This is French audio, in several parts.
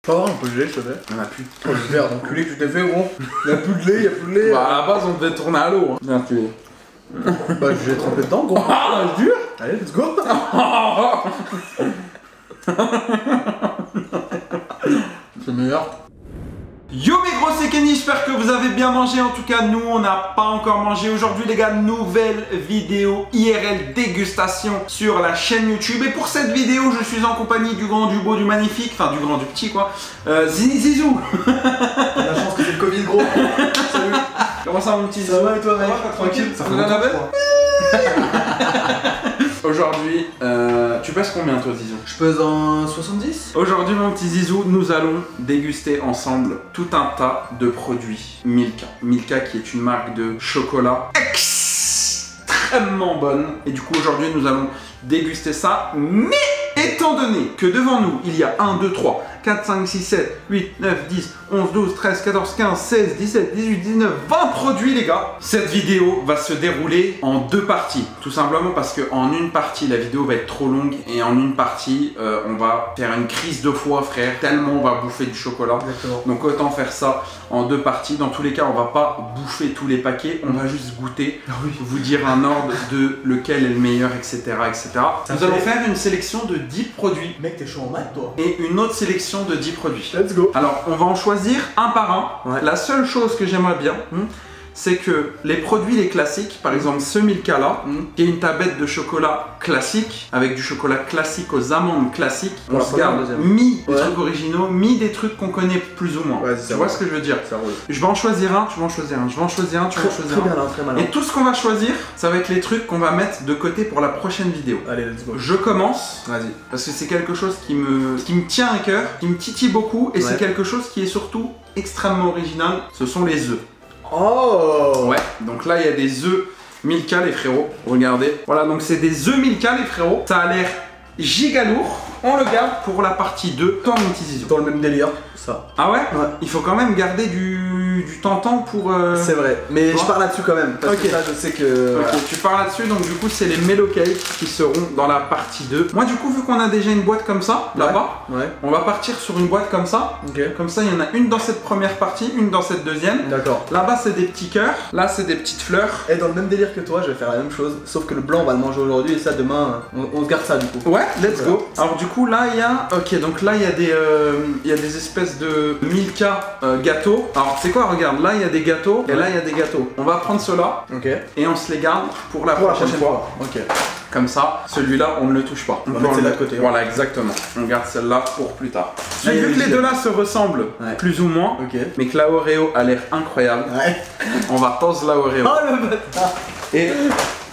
Pas avoir un peu de lait, s'il te plaît. On a plus. Oh, le verre d'enculé que tu t'es fait, gros. Il y a plus de lait, il y a plus de lait. Bah, à la base, on devait tourner à l'eau. Hein. Enculé. Bah, je vais tremper dedans, gros. Ah, dur. Allez, let's go. C'est meilleur. Yo mes gros, c'est Kenny, j'espère que vous avez bien mangé. En tout cas, nous, on n'a pas encore mangé aujourd'hui, les gars. Nouvelle vidéo IRL dégustation sur la chaîne YouTube. Et pour cette vidéo, je suis en compagnie du grand, du beau, du magnifique, enfin du grand, du petit, quoi. Zizou. On a la chance que c'est le Covid, gros. Salut. Comment ça, mon petit Zizou? Ça va et toi, mec? Tranquille. Ça fait Vous en longtemps, avez? je crois. Aujourd'hui, tu pèses combien, toi, Zizou? Je pèse en 70. Aujourd'hui, mon petit Zizou, nous allons déguster ensemble tout un tas de produits Milka. Milka qui est une marque de chocolat extrêmement bonne. Et du coup, aujourd'hui, nous allons déguster ça. Mais étant donné que devant nous, il y a 1, 2, 3, 4, 5, 6, 7, 8, 9, 10, 11, 12, 13, 14, 15, 16, 17, 18, 19, 20 produits, les gars. Cette vidéo va se dérouler en deux parties. Tout simplement parce qu'en une partie, la vidéo va être trop longue. Et en une partie, on va faire une crise de foie, frère. Tellement on va bouffer du chocolat. Exactement. Donc autant faire ça en deux parties. Dans tous les cas, on va pas bouffer tous les paquets. On va juste goûter, vous dire un ordre de lequel est le meilleur, etc. etc. Nous allons faire une sélection de 10 produits. Mec, t'es chaud en maths, toi. Et une autre sélection de 10 produits. Let's go. Alors, on va en choisir un par un. Ouais. La seule chose que j'aimerais bien, c'est que les produits, les classiques, par exemple ce Milka là, qui est une tablette de chocolat classique, avec du chocolat classique aux amandes classiques, on se garde mi des trucs originaux, mi des trucs qu'on connaît plus ou moins. Ouais, tu vois ce que je veux dire? Ça roule. Je vais en choisir un, tu vas en choisir un, je vais en choisir un, tu vas en choisir Très bien un. là, très malin. Et tout ce qu'on va choisir, ça va être les trucs qu'on va mettre de côté pour la prochaine vidéo. Allez, let's go. Je commence. Vas-y. Parce que c'est quelque chose qui me tient à cœur, qui me titille beaucoup, et c'est quelque chose qui est surtout extrêmement original, ce sont les œufs. Oh. Ouais, donc là il y a des œufs Milka les frérots, regardez. Voilà, donc c'est des œufs Milka les frérots, ça a l'air giga lourd. On le garde pour la partie 2, toi mon petit Zizou. Dans le même délire, ça. Ah ouais? Ouais. Il faut quand même garder du temps pour... C'est vrai, mais je pars là-dessus quand même, parce que ça je sais que... Ok, tu pars là-dessus, donc du coup c'est les Mellow Cakes qui seront dans la partie 2. Moi du coup, vu qu'on a déjà une boîte comme ça, là-bas, on va partir sur une boîte comme ça. Comme ça, il y en a une dans cette première partie, une dans cette deuxième. D'accord. Là-bas c'est des petits cœurs, là c'est des petites fleurs. Et dans le même délire que toi, je vais faire la même chose, sauf que le blanc on va le manger aujourd'hui et ça demain, on se garde ça du coup. Ouais, let's go. Alors du coup là il y a... Ok, donc là il y a des espèces de Milka gâteaux. Alors c'est quoi, regarde, là il y a des gâteaux et là il y a des gâteaux. On va prendre ceux-là et on se les garde pour la prochaine fois. Ok. Comme ça, celui-là on ne le touche pas. On va mettre celle-là de côté. Voilà, exactement. On garde celle-là pour plus tard. Vu que les deux là se ressemblent plus ou moins, mais que la Oreo a l'air incroyable, on va pause la Oreo. Oh le bâtard. Et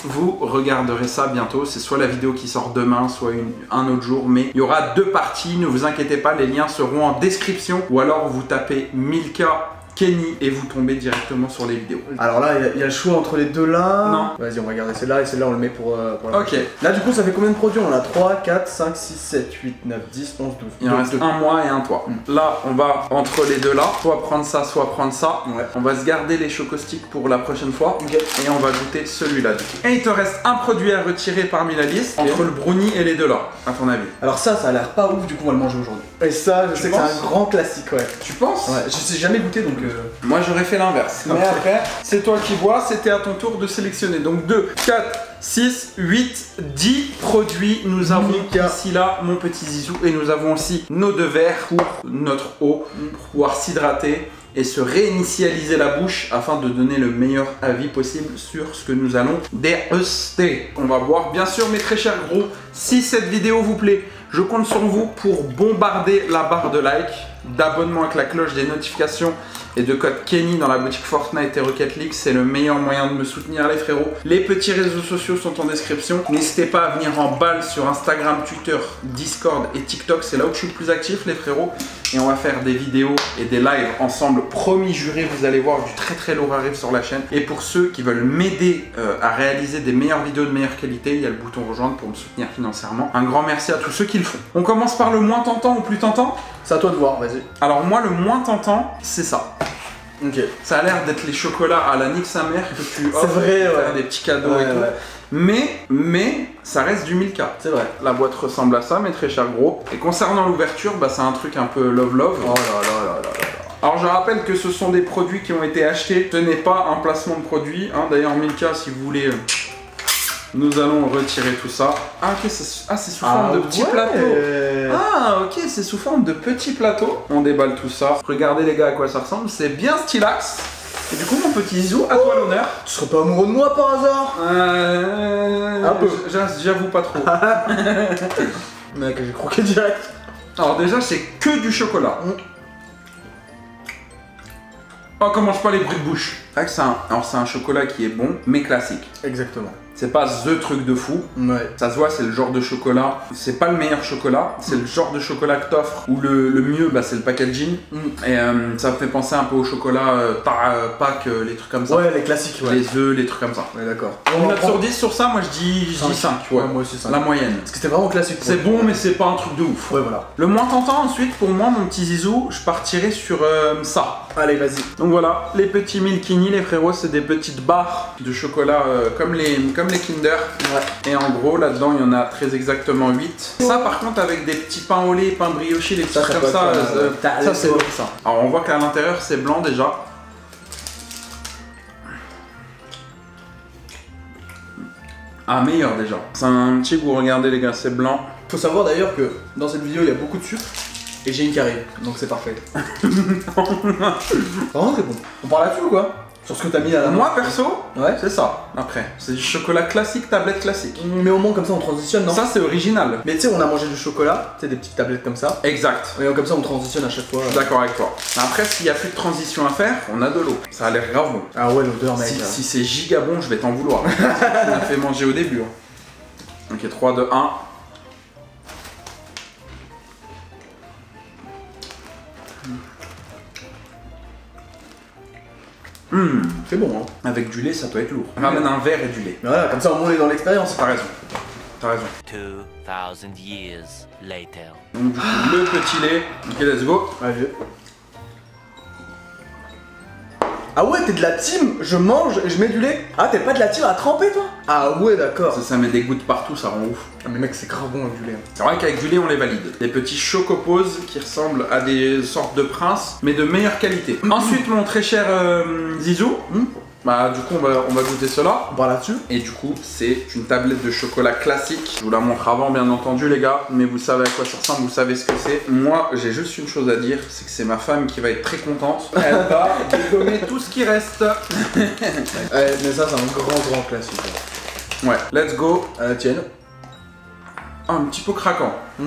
vous regarderez ça bientôt, c'est soit la vidéo qui sort demain, soit un autre jour, mais il y aura deux parties, ne vous inquiétez pas, les liens seront en description, ou alors vous tapez Milka Kenny et vous tombez directement sur les vidéos. Alors là, il y a le choix entre les deux là. Non. Vas-y, on va garder celle-là et celle-là on le met pour la Ok. Là du coup ça fait combien de produits? On a 3, 4, 5, 6, 7, 8, 9, 10, 11, 12. Il en reste un moi et un toi. Là, on va entre les deux là, soit prendre ça, soit prendre ça. On va se garder les chocosticks pour la prochaine fois. Et on va goûter celui-là du coup. Et il te reste un produit à retirer parmi la liste, entre le brownie et les deux là, à ton avis. Alors ça a l'air pas ouf, du coup on va le manger aujourd'hui. Et ça, je sais que c'est un grand classique, Tu penses? Ouais, je sais jamais goûté donc... Moi j'aurais fait l'inverse. Mais après, c'est toi qui vois, c'était à ton tour de sélectionner. Donc 2, 4, 6, 8, 10 produits. Nous avons ici là mon petit Zizou. Et nous avons aussi nos deux verres pour notre eau, pour pouvoir s'hydrater et se réinitialiser la bouche afin de donner le meilleur avis possible sur ce que nous allons déguster. On va boire, bien sûr mes très chers gros, si cette vidéo vous plaît, je compte sur vous pour bombarder la barre de like, d'abonnement avec la cloche des notifications et de code Kenny dans la boutique Fortnite et Rocket League. C'est le meilleur moyen de me soutenir les frérots. Les petits réseaux sociaux sont en description. N'hésitez pas à venir en balle sur Instagram, Twitter, Discord et TikTok. C'est là où je suis le plus actif les frérots. Et on va faire des vidéos et des lives ensemble. Promis juré, vous allez voir du très lourd arrive sur la chaîne. Et pour ceux qui veulent m'aider à réaliser des meilleures vidéos de meilleure qualité, il y a le bouton rejoindre pour me soutenir financièrement. Un grand merci à tous ceux qui le font. On commence par le moins tentant ou plus tentant? C'est à toi de voir, vas-y. Alors moi le moins tentant, c'est ça. Ok. Ça a l'air d'être les chocolats à la nique sa mère que tu offres. C'est vrai, pour ouais. faire des petits cadeaux et tout. Ouais. Mais ça reste du Milka. C'est vrai. La boîte ressemble à ça, mais très cher gros. Et concernant l'ouverture, bah, c'est un truc un peu love-love. Oh là là là là là. Alors je rappelle que ce sont des produits qui ont été achetés. Ce n'est pas un placement de produit. Hein. D'ailleurs, Milka, si vous voulez, nous allons retirer tout ça. Ah ok, c'est sous forme de petits plateaux. Ah ok, c'est sous forme de petits plateaux. On déballe tout ça. Regardez les gars à quoi ça ressemble. C'est bien stylax. Et du coup, mon petit Zizou, à toi l'honneur. Tu serais pas amoureux de moi par hasard? Un peu. J'avoue pas trop. Mec, j'ai croqué direct. Alors déjà, c'est que du chocolat. Oh, commence pas les bruits de bouche. C'est vrai que c'est un chocolat qui est bon, mais classique. Exactement. C'est pas THE truc de fou. Ouais. Ça se voit, c'est le genre de chocolat. C'est pas le meilleur chocolat. C'est le genre de chocolat que t'offres. Ou le mieux, bah, c'est le packaging. Et ça me fait penser un peu au chocolat Pâques, les trucs comme ça. Ouais, les classiques, ouais. Les œufs, les trucs comme ça. Ouais, d'accord. Une note sur 10 sur ça, moi je dis 5. Ouais, moi aussi 5. La moyenne. Parce que c'était vraiment classique. C'est bon, mais c'est pas un truc de ouf. Ouais, voilà. Le moins tentant ensuite, pour moi, mon petit Zizou, je partirai sur ça. Allez, vas-y. Donc voilà, les petits Milkini, les frérots, c'est des petites barres de chocolat comme les Kinder. Ouais. Et en gros, là-dedans, il y en a très exactement 8. Ça, par contre, avec des petits pains au lait, pains briochés, les petits trucs comme ça, ça c'est bon ça. Alors, on voit qu'à l'intérieur, c'est blanc déjà. Ah, meilleur déjà. C'est un petit goût, regardez les gars, c'est blanc. Faut savoir d'ailleurs que dans cette vidéo, il y a beaucoup de sucre. Et j'ai une qui arrive, donc c'est parfait. Vraiment très bon. On parle là-dessus ou quoi? Sur ce que t'as mis à la main? Moi perso, ouais, c'est ça. Après, c'est du chocolat classique, tablette classique. Mais au moins comme ça on transitionne, non? Ça c'est original. Mais tu sais, on a mangé du chocolat, tu sais, des petites tablettes comme ça. Exact. Et comme ça on transitionne à chaque fois. D'accord avec toi. Après, s'il y a plus de transition à faire, on a de l'eau. Ça a l'air grave bon. Ah ouais, l'odeur, mec. Si c'est giga bon, je vais t'en vouloir. On a fait manger au début. Ok, 3, 2, 1. C'est bon, hein. Avec du lait, ça doit être lourd. Ramène un verre et du lait. Voilà, comme ça au moins on est dans l'expérience. T'as raison. T'as raison. 2000 years later. Donc du coup, le petit lait. Ok, let's go. Allez. Ah ouais, t'es de la team, je mange et je mets du lait. Ah, t'es pas de la team à tremper, toi? Ah ouais, d'accord. Ça met des gouttes partout, ça rend ouf. Ah mais mec, c'est grave bon avec du lait. C'est vrai qu'avec du lait, on les valide. Des petits chocoposes qui ressemblent à des sortes de princes, mais de meilleure qualité. Ensuite, mon très cher Zizou, bah du coup, on va goûter cela. On part là-dessus. Et du coup, c'est une tablette de chocolat classique. Je vous la montre avant, bien entendu, les gars. Mais vous savez à quoi ça ressemble, vous savez ce que c'est. Moi, j'ai juste une chose à dire, c'est que c'est ma femme qui va être très contente. Elle va dégommer tout ce qui reste. Ouais, mais ça, c'est un grand classique. Ouais, let's go. À la tienne. Ah, un petit peu craquant. Ouais.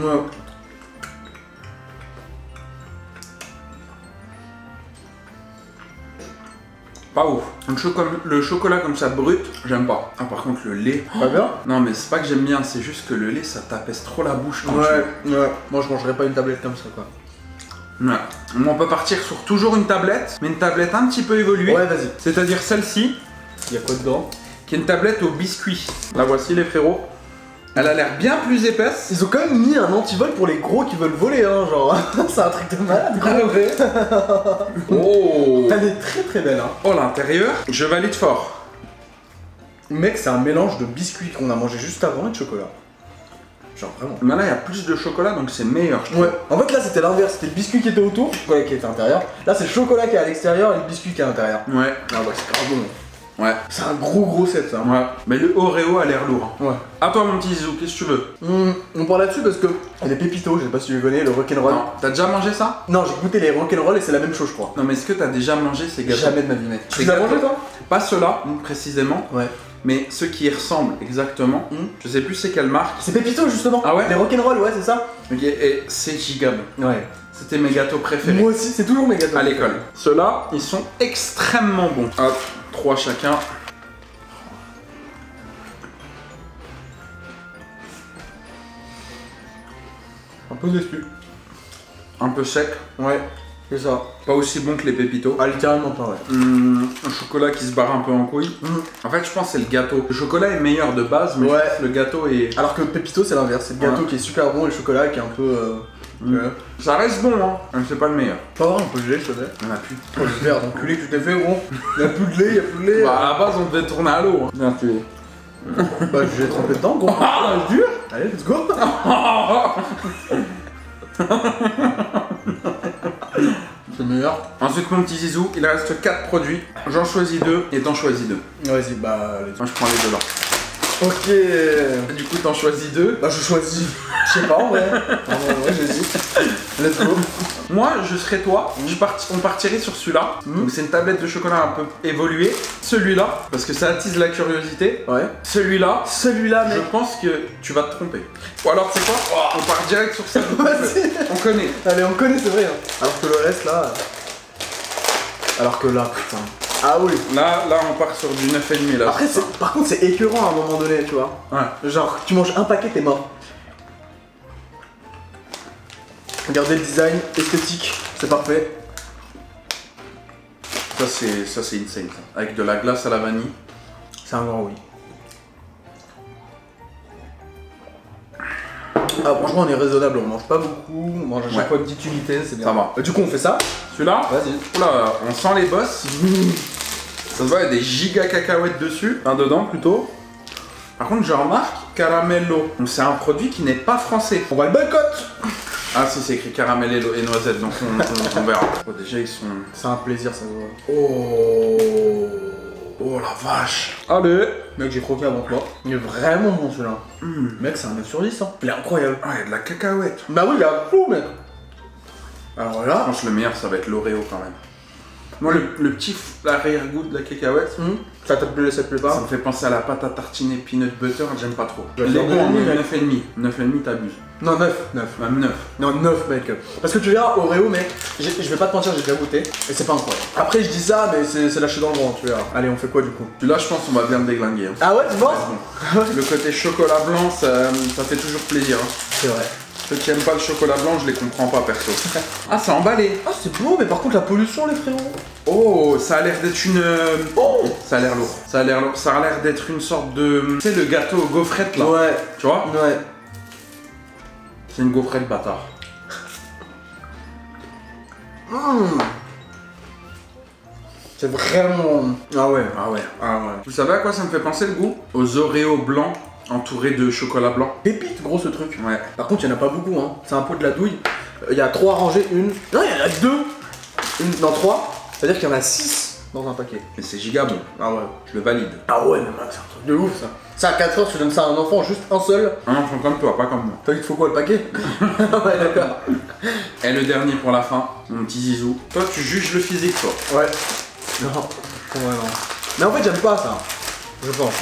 Pas ouf. Le chocolat comme ça brut, j'aime pas. Ah, par contre, le lait. Pas bien? Non, mais c'est pas que j'aime bien, c'est juste que le lait ça t'apaise trop la bouche quand Ouais. Moi, je mangerais pas une tablette comme ça, quoi. Ouais. On peut partir sur toujours une tablette, mais une tablette un petit peu évoluée. Ouais, vas-y. C'est-à-dire celle-ci, Y'a quoi dedans? qui est une tablette au biscuit. La voici, les frérots. Elle a l'air bien plus épaisse. Ils ont quand même mis un antivol pour les gros qui veulent voler, hein, genre. C'est un truc de malade, gros. Oh. Elle est très belle, hein. Oh, l'intérieur, je valide fort. Mec, c'est un mélange de biscuits qu'on a mangé juste avant et de chocolat. Genre vraiment. Mais là, il y a plus de chocolat, donc c'est meilleur, je trouve. Ouais. En fait, là, c'était l'inverse. C'était le biscuit qui était autour, le chocolat qui était à l'intérieur. Là, c'est le chocolat qui est à l'extérieur et le biscuit qui est à l'intérieur. Ouais. Ah ouais, c'est grave bon. Ouais. C'est un gros set, ça. Ouais. Mais le Oreo a l'air lourd. Ouais. À toi, mon petit Zizou, qu'est-ce que tu veux? On parle là-dessus parce que les pépitos, je sais pas si tu les connais, le rock'n'roll. Non. T'as déjà mangé ça? Non, j'ai goûté les rock'n'roll et c'est la même chose, je crois. Non, mais est-ce que t'as déjà mangé ces gâteaux? Jamais de ma vie, mec. Ces Tu l'as gâteaux. mangé, toi? Pas ceux-là, précisément. Ouais. Mais ceux qui y ressemblent exactement. Je sais plus c'est quelle marque. C'est Pépito justement. Ah ouais? Les rock'n'roll, ouais, c'est ça. Ok, et c'est giga bon. Ouais. C'était mes gâteaux préférés. Moi aussi, c'est toujours mes gâteaux. À l'école. Ceux-là, ils sont extrêmement bons. Hop, 3 chacun. Un peu déçu. Un peu sec. Ouais, c'est ça. Pas aussi bon que les pépitos. Ah, littéralement pas, ouais. Un chocolat qui se barre un peu en couille. En fait, je pense que c'est le gâteau. Le chocolat est meilleur de base, mais Ouais. je pense que le gâteau est... Alors que le Pépito, c'est l'inverse. C'est le gâteau qui est super bon et le chocolat qui est un peu Ça reste bon, hein. Mais c'est pas le meilleur. Pas voir un peu de lait, je te fais. On a plus. Oh, le verre d'enculé que tu t'es fait, gros. Y'a plus de lait, y'a plus de lait. Bah, à la base, on devait tourner à l'eau. Hein. Bien tué. Bah, je vais tremper dedans, gros. Ah, dur. Allez, let's go. C'est meilleur. Ensuite, mon petit Zizou, il reste 4 produits. J'en choisis 2 et t'en choisis 2. Vas-y, bah, allez. Moi, je prends les deux là. Ok. Du coup, t'en choisis 2. Bah, je choisis. Je sais pas, en vrai. En vrai, j'hésite. Let's go. Moi, je serais toi. On partirait sur celui-là. Donc, c'est une tablette de chocolat un peu évoluée. Celui-là, parce que ça attise la curiosité. Ouais. Celui-là, Celui-là, je mec. pense que tu vas te tromper. Ou alors, c'est quoi? On part direct sur ça. Vas-y. On connaît. Allez, on connaît, c'est vrai. Hein. Alors que le reste, là. Alors que là, putain. Ah oui. Là, on part sur du 9,5 là. Après, par contre, c'est écœurant à un moment donné, tu vois. Ouais. Genre, tu manges un paquet, t'es mort. Regardez le design, esthétique, c'est parfait. Ça, c'est insane. Ça. Avec de la glace à la vanille. C'est un grand oui. Ah, franchement, on est raisonnable, on mange pas beaucoup, on mange à chaque fois une petite unité, c'est bien. Ça va. Du coup, on fait ça. Celui-là, Vas-y. oula, on sent les bosses. Ça se voit, il y a des giga cacahuètes dessus. Enfin, dedans plutôt. Par contre, je remarque caramello. Donc, c'est un produit qui n'est pas français. On va le boycott. Ah, si, c'est écrit caramello et noisette, donc on verra. Oh, déjà, ils sont. C'est un plaisir, ça se voit. Oh. Oh la vache. Allez. Mec, j'ai croqué avant toi. Il est vraiment bon celui-là. Mec, c'est un 9 sur 10, hein. Il est incroyable. Ah, il y a de la cacahuète. Bah oui, il est à fou, mec. Alors Je là. pense que le meilleur, ça va être l'Oreo quand même. Moi, le petit arrière-goût de la cacahuète, Ça te plaît, ça te plaît ça pas? me fait penser à la pâte à tartiner peanut butter, j'aime pas trop. Je vais Il est faire bon, 9,5, mais 9,5 t'abuses. Non, 9. Même 9. Non, 9, mec. Parce que tu verras, Oreo, mec, je vais pas te mentir, j'ai déjà goûté. Et c'est pas incroyable. Après, je dis ça, mais c'est lâché dans le vent, tu verras. Allez, on fait quoi du coup? Celui-là, je pense qu'on va bien le déglinguer. Hein. Ah ouais, tu penses? Bon. Le côté chocolat blanc, ça fait toujours plaisir. Hein. C'est vrai. Ceux qui aiment pas le chocolat blanc, je les comprends pas perso. Ah, c'est emballé. Ah, c'est beau, mais par contre, la pollution, les frérots. Oh, ça a l'air d'être une. Oh, ça a l'air lourd. Ça a l'air d'être une sorte de. Tu sais, le gâteau aux gaufrettes là. Ouais. Tu vois? Ouais. C'est une gaufrette bâtard. C'est vraiment. Ah ouais. Ah ouais. Vous savez à quoi ça me fait penser le goût? Aux Oreos blancs entourés de chocolat blanc. Pépite, gros ce truc. Ouais. Par contre, il y en a pas beaucoup, hein. C'est un pot de la douille. Il y a 3 rangées, une. Non, il y en a 2. Non, 3. C'est-à-dire qu'il y en a 6 dans un paquet. Mais c'est giga bon. Ah ouais. Je le valide. Ah ouais, mais mec, c'est un truc de ouf ça. Ça, à 4 heures, tu donnes ça à un enfant, juste un seul. Un enfant comme toi, pas comme moi. T'as dit qu'il faut quoi, le paquet? Ouais, d'accord. Et le dernier pour la fin, mon petit Zizou. Toi, tu juges le physique, toi. Ouais. Non, ouais, non. Mais en fait, j'aime pas ça. Je pense.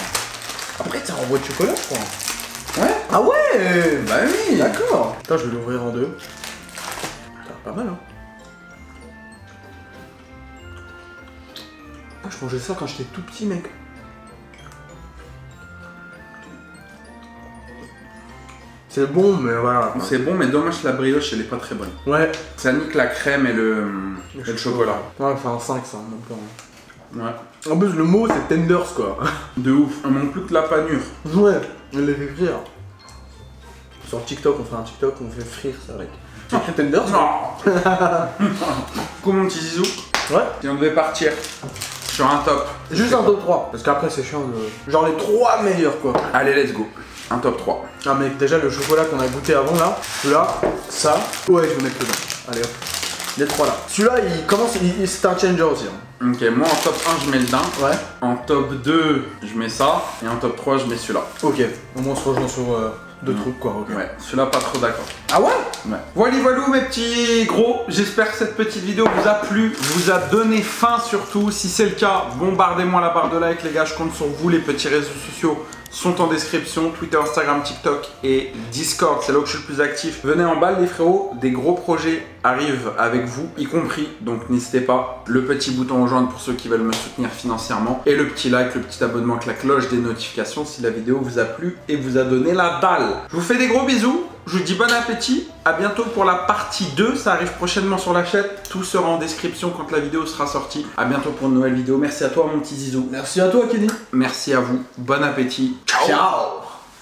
Après, ça renvoie de chocolat, je crois. Ouais. Ah ouais. Bah oui. D'accord. Attends, je vais l'ouvrir en deux. Pas mal, hein. Ah, je mangeais ça quand j'étais tout petit, mec. C'est bon, mais voilà. C'est bon, mais dommage la brioche, elle est pas très bonne. Ouais. Ça nique la crème et le chocolat. Ouais, enfin un 5 ça, en même temps. Ouais. En plus, le mot c'est tenders quoi. De ouf. On manque plus que la panure. Ouais, elle les fait frire. Sur TikTok, on fait un TikTok, on fait frire ça avec. C'est écrit tenders? Non. Coucou mon petit Zizou. Ouais. Si on devait partir sur un top. Juste un top 3, parce qu'après c'est chiant de. Genre les 3 meilleurs quoi. Allez, let's go. Un top 3. Ah mec, déjà le chocolat qu'on a goûté avant là, celui-là, ça, ouais je vais mettre dedans. Allez hop. Les 3 là. Celui-là il commence, c'est un changer aussi. Hein. Ok, moi en top 1 je mets le daim. Ouais. En top 2 je mets ça. Et en top 3 je mets celui-là. Ok, au moins on se rejoint sur 2 trucs quoi. Ok. Ouais, celui-là pas trop d'accord. Ah ouais? Ouais. Voilà mes petits gros, j'espère que cette petite vidéo vous a plu, vous a donné faim surtout. Si c'est le cas, bombardez-moi la barre de like les gars, je compte sur vous. Les petits réseaux sociaux sont en description, Twitter, Instagram, TikTok et Discord, c'est là où je suis le plus actif. Venez en balle les frérots, des gros projets arrivent avec vous, y compris, donc n'hésitez pas, le petit bouton rejoindre pour ceux qui veulent me soutenir financièrement, et le petit like, le petit abonnement avec la cloche des notifications si la vidéo vous a plu et vous a donné la dalle. Je vous fais des gros bisous, je vous dis bon appétit, à bientôt pour la partie 2, ça arrive prochainement sur la chaîne, tout sera en description quand la vidéo sera sortie. À bientôt pour une nouvelle vidéo, merci à toi mon petit Zizou. Merci à toi Kenny. Merci à vous, bon appétit. Ciao. Ciao.